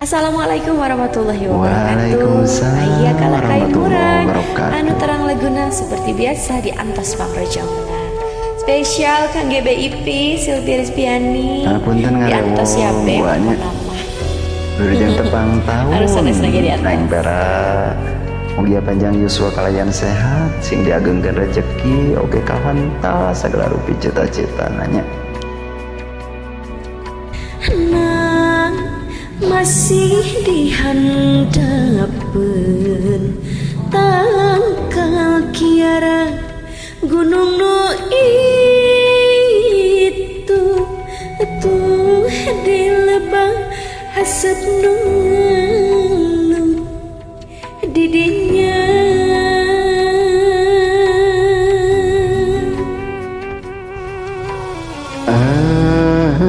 Assalamualaikum warahmatullahi wabarakatuh. Waalaikumsalam warahmatullahi wabarakatuh. Anu terang laguna seperti biasa di Antos Pangrejamunan. Spesial kang GBIP Silvi Rizpiani. Punten di Antos ya be. Berjang tepang tahun. Harus sanes lagi di atas. Nang bara mugia panjang yuswa kalayan sehat sing diagengkeun rezeki oge kawantal sagala rupi cita-cita nanya. Masih dihandapeun tangkal kiara gunung nu itu di lebah hasad nu ngeluh didinya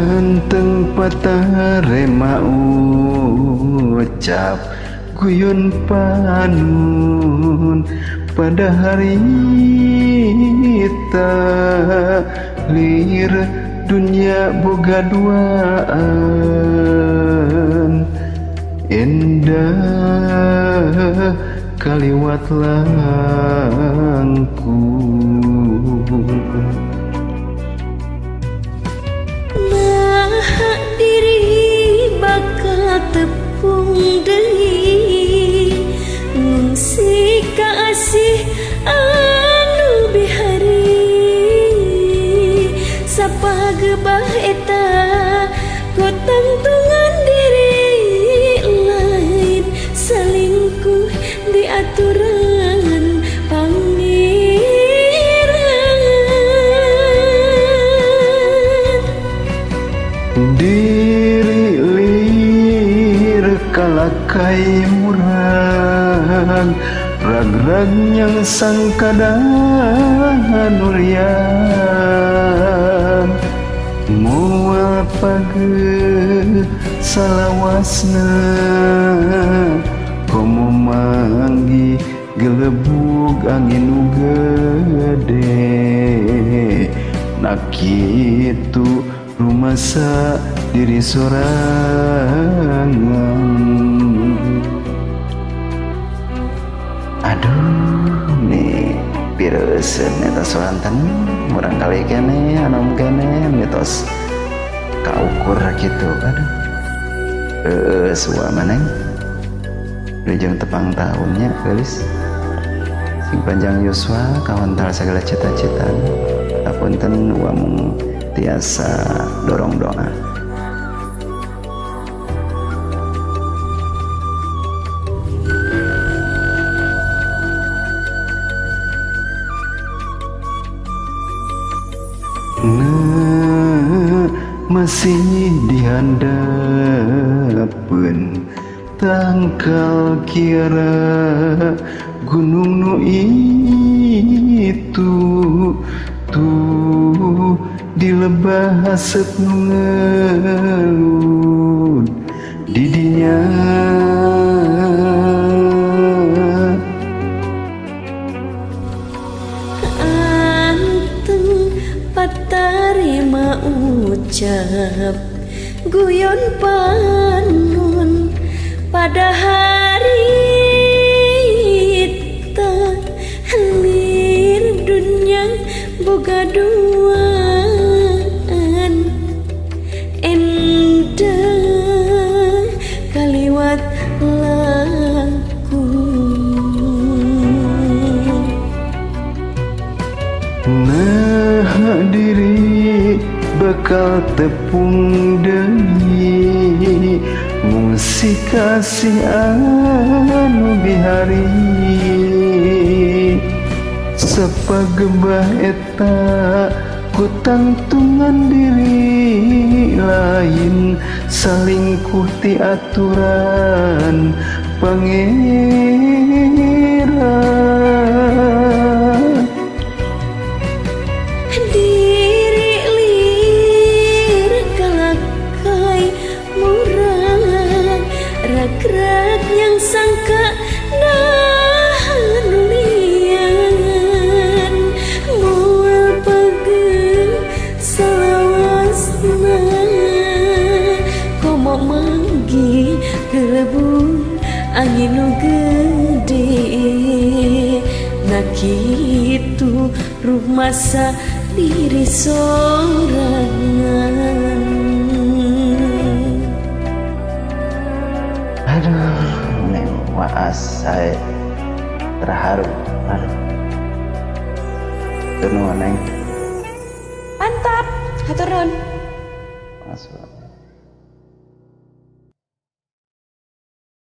Anteng patah rema ucap guyon panun pada hari lir dunia boga duaan endah kaliwat langkung tepung deui ngungsi ka asih anu bihari sapagebah eta ku tangtungan diri lain salingkuh di aturan pangeran kalakai murang rag-rag yang sangkadang nurian mual page salawasna komo manggi gelebug angin nu gede nak kitu rumasa diri sorangan. Aduh nih pireuseun eta soranten murang kali kene anom kene mitos kaukur kitu. Aduh suwa maneng jeung tepang tahunnya geus sing panjang yuswa kawantal sagala cita-cita apunten uamung tiasa dorong doa. Masih dihandapeun tangkal kiara gunung nu itu tuh di lebah hasep nu ngeluh didinya anteng patarima ucap guyon panun pada hari lir dunia boga duaan endah kaliwat langkung nah diri bakal tepung deui ngungsi kasih anu bihari sapagebah eta ku tangtungan diri lain salingkuh ti aturan pangeran diri lir kalakai murang rag-rag yang sangka nulian mual page salawasna komo manggi angin nu gede nah kitu rumah diri sorangan. Aduh, neng waas saya terharu. Aduh, itu neng. Mantap, hatur nuhun. Masuk.